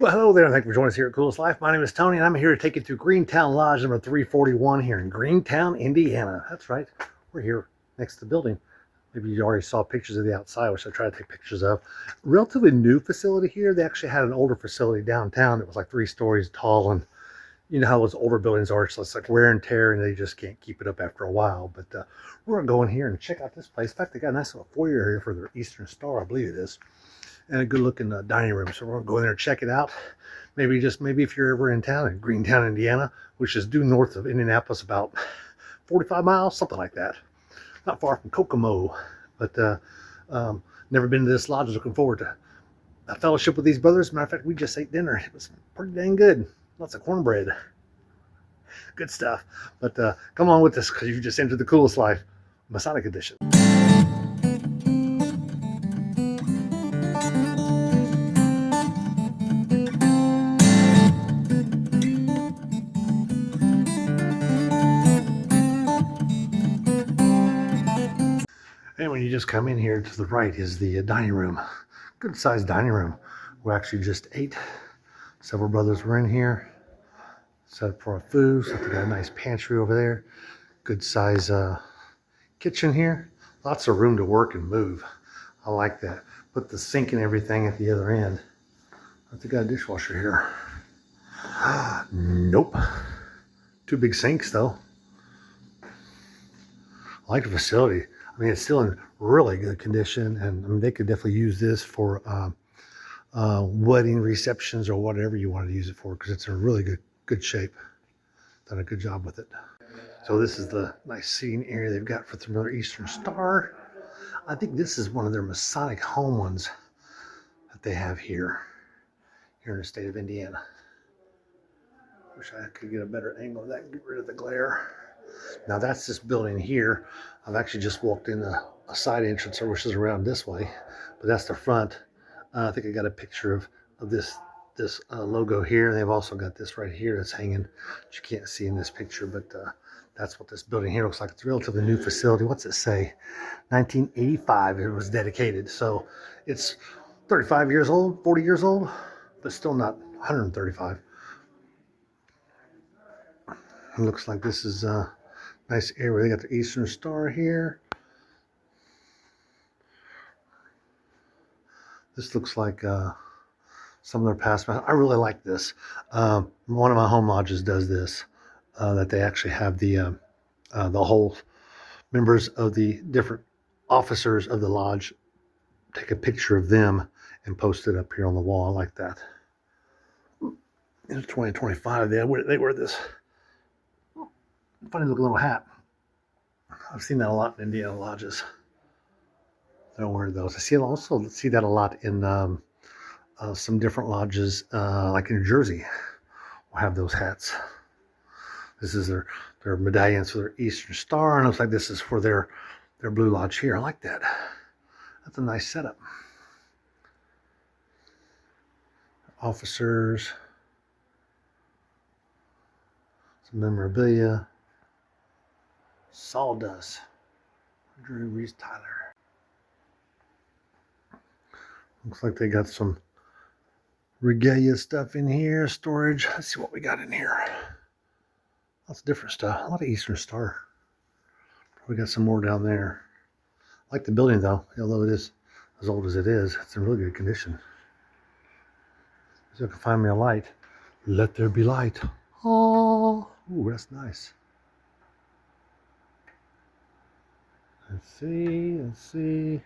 Well, hello there, and thank you for joining us here at Coolest Life. My name is Tony, and I'm here to take you through Greentown Lodge number 341 here in Greentown, Indiana. That's right, we're here next to the building. Maybe you already saw pictures of the outside, which I try to take pictures of. Relatively new facility here. They actually had an older facility downtown that was like 3 stories tall, and you know how those older buildings are. So it's like wear and tear, and they just can't keep it up after a while. But we're going to go in here and check out this place. In fact, they got a nice little foyer here for their Eastern Star, I believe it is. And a good looking dining room. So we're going to go in there and check it out. Maybe if you're ever in town in Greentown, Indiana, which is due north of Indianapolis, about 45 miles, something like that. Not far from Kokomo. But never been to this lodge. Looking forward to a fellowship with these brothers. Matter of fact, we just ate dinner. It was pretty dang good. Lots of cornbread. Good stuff. But come on with us, because you just entered the Coolest Life Masonic edition. And when you just come in here, to the right is the dining room. Good sized dining room. We actually just ate. Several brothers were in here. Set up for our food. So they got a nice pantry over there. Good size kitchen here. Lots of room to work and move. I like that. Put the sink and everything at the other end. I think I got a dishwasher here. Nope. 2 big sinks though. I like the facility. I mean, it's still in really good condition, and I mean, they could definitely use this for wedding receptions or whatever you want to use it for, because it's in really good shape. Done a good job with it. So this is the nice seating area they've got for their Eastern Star. I think this is one of their Masonic home ones that they have here in the state of Indiana. Wish I could get a better angle of that and get rid of the glare. Now that's this building here. I've actually just walked in a side entrance, which is around this way, but that's the front. I think I got a picture of this logo here. They've also got this right here that's hanging, that you can't see in this picture, but that's what this building here looks like. It's a relatively new facility. What's it say? 1985 it was dedicated. So it's 35 years old, 40 years old, but still not 135. It looks like this is a nice area. They got the Eastern Star here. This looks like some of their past. I really like this. One of my home lodges does this. That they actually have the whole members of the different officers of the lodge take a picture of them and post it up here on the wall. I like that. In 2025, they wear this funny looking little hat. I've seen that a lot in Indiana lodges. They don't wear those. I also see that a lot in some different lodges, like in New Jersey, will have those hats. This is their medallions for their Eastern Star, and it looks like this is for their Blue Lodge here. I like that. That's a nice setup. Officers, some memorabilia, sawdust, Drew Reese Tyler. Looks like they got some regalia stuff in here, storage. Let's see what we got in here. Lots of different stuff. A lot of Eastern Star. We got some more down there. I like the building though, although it is as old as it is. It's in really good condition. So I can find me a light. Let there be light. Oh, ooh, that's nice. Let's see.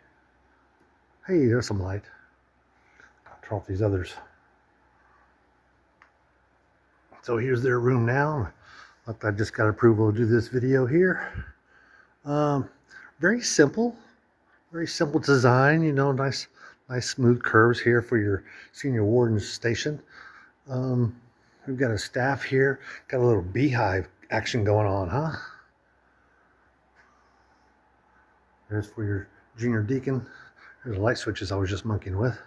Hey, there's some light. I'll turn off these others. So here's their room now. Look, I just got approval to do this video here. Very simple design. You know, nice smooth curves here for your senior warden's station. We've got a staff here. Got a little beehive action going on, huh? There's for your junior deacon. There's the light switches I was just monkeying with.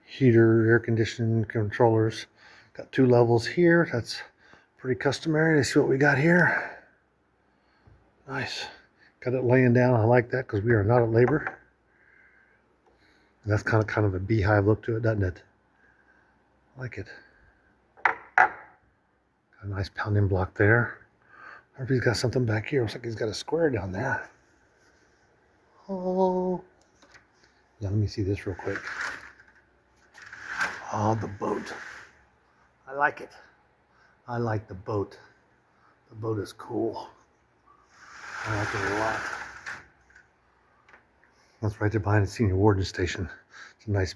Heater, air conditioning controllers. Got 2 levels here. That's pretty customary. Let's see what we got here. Nice. Got it laying down. I like that because we are not at labor. And that's kind of a beehive look to it, doesn't it? Like it. Got a nice pounding block there. I wonder if he's got something back here. Looks like he's got a square down there. Oh. Yeah, let me see this real quick. Oh, the boat. I like it. I like the boat. The boat is cool. I like it a lot. That's right there behind the senior warden station. It's a nice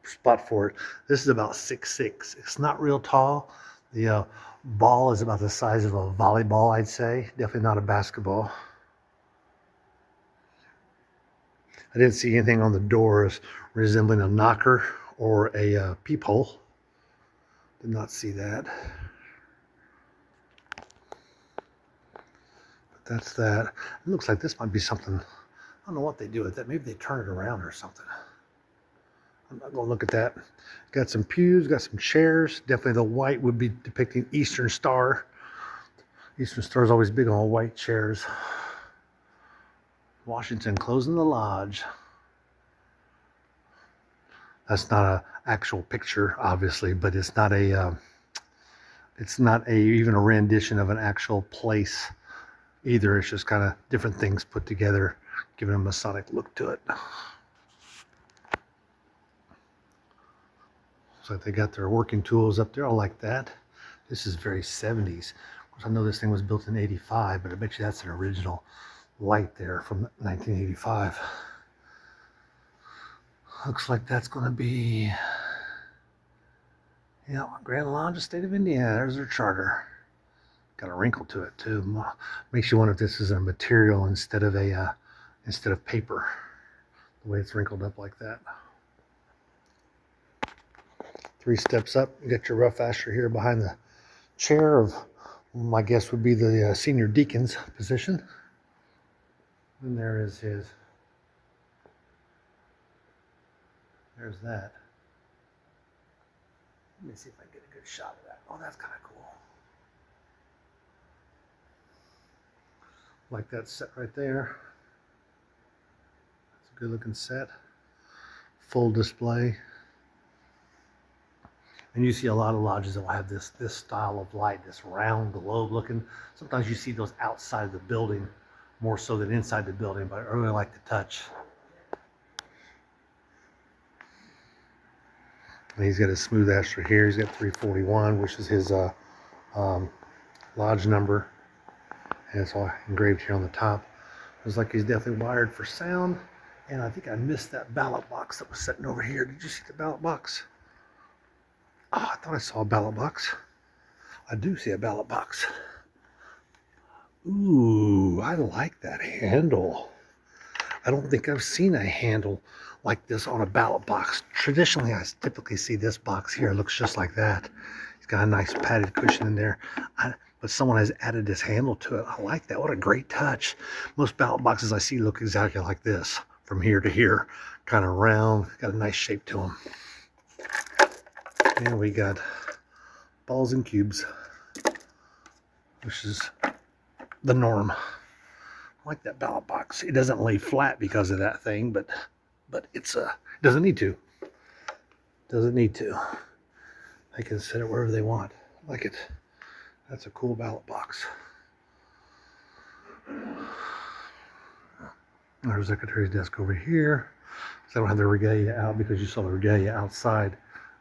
spot for it. This is about 6'6". It's not real tall. The ball is about the size of a volleyball, I'd say. Definitely not a basketball. I didn't see anything on the doors resembling a knocker or a peephole. Did not see that. But that's that. It looks like this might be something. I don't know what they do with that. Maybe they turn it around or something. I'm not going to look at that. Got some pews, got some chairs. Definitely the white would be depicting Eastern Star. Eastern Star is always big on white chairs. Washington closing the lodge. That's not an actual picture, obviously, but it's not a even a rendition of an actual place either. It's just kind of different things put together, giving a Masonic look to it. So they got their working tools up there. I like that. This is very 70s. Of course, I know this thing was built in 85, but I bet you that's an original light there from 1985. Looks like that's going to be, yeah, Grand Lodge, State of Indiana. There's their charter. Got a wrinkle to it too. Makes you wonder if this is a material instead of paper. The way it's wrinkled up like that. 3 steps up, you got your rough asher here behind the chair of, my guess would be the senior deacon's position. And there is his. There's that. Let me see if I can get a good shot of that. Oh, that's kind of cool. Like that set right there. That's a good looking set. Full display. And you see a lot of lodges that will have this style of light, this round globe looking. Sometimes you see those outside of the building more so than inside the building, but I really like the touch. And he's got a smooth asher here. He's got 341, which is his lodge number. And it's all engraved here on the top. Looks like he's definitely wired for sound. And I think I missed that ballot box that was sitting over here. Did you see the ballot box? Oh, I thought I saw a ballot box. I do see a ballot box. Ooh, I like that handle. I don't think I've seen a handle like this on a ballot box. Traditionally, I typically see this box here. It looks just like that. It's got a nice padded cushion in there. But someone has added this handle to it. I like that. What a great touch. Most ballot boxes I see look exactly like this. From here to here. Kind of round. Got a nice shape to them. And we got balls and cubes, which is the norm. I like that ballot box. It doesn't lay flat because of that thing, but it's it doesn't need to. Doesn't need to. They can set it wherever they want. I like it. That's a cool ballot box. There's the secretary's desk over here. So I don't have the regalia out because you saw the regalia outside.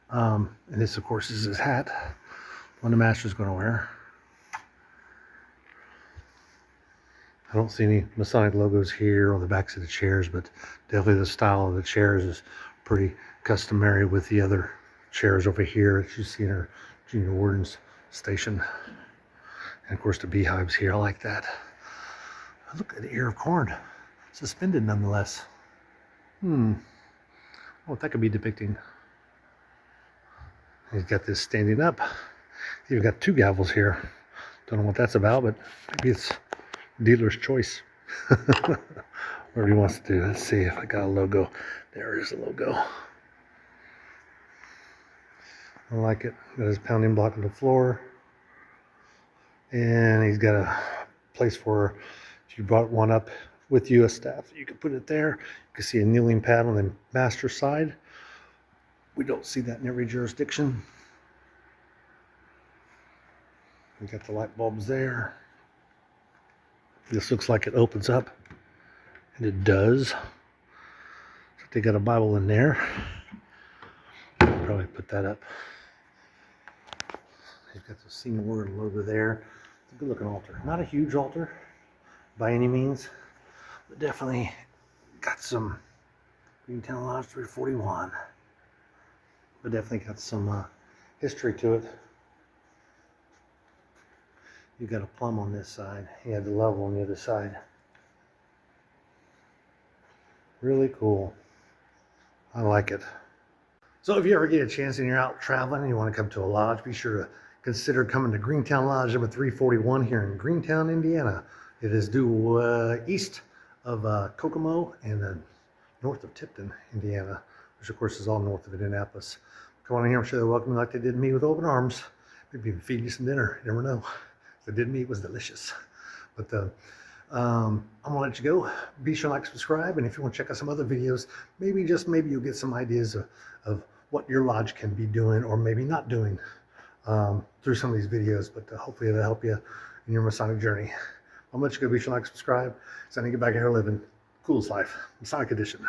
And this, of course, is his hat, one the master's going to wear. I don't see any Masonic logos here on the backs of the chairs, but definitely the style of the chairs is pretty customary with the other chairs over here that you see in our junior warden's station. And, of course, the beehives here. I like that. Look at the ear of corn. Suspended, nonetheless. What that could be depicting. He's got this standing up. He's even got 2 gavels here. Don't know what that's about, but maybe it's dealer's choice. Whatever he wants to do. Let's see if I got a logo. There is a logo. I like it. Got his pounding block on the floor. And he's got a place for, if you brought one up with you, a staff, you can put it there. You can see a kneeling pad on the master side. We don't see that in every jurisdiction. We got the light bulbs there. This looks like it opens up, and it does. So they got a Bible in there. Probably put that up. They've got the Seymour logo there. It's a good looking altar. Not a huge altar by any means, but definitely got some Greentown Lodge 341. But definitely got some history to it. You got a plumb on this side. You had the level on the other side. Really cool. I like it. So if you ever get a chance and you're out traveling and you want to come to a lodge, be sure to consider coming to Greentown Lodge number 341 here in Greentown, Indiana. It is due east of Kokomo and north of Tipton, Indiana, which of course is all north of Indianapolis. Come on in here, I'm sure they'll welcome you like they did me with open arms. Maybe even feed you some dinner, you never know. If they did me, it was delicious. But I'm gonna let you go. Be sure to like, subscribe, and if you want to check out some other videos, maybe you'll get some ideas of what your lodge can be doing or maybe not doing through some of these videos, but hopefully it'll help you in your Masonic journey. I'm gonna let you go. Be sure to like, subscribe, so I can get back here living coolest life, Masonic edition.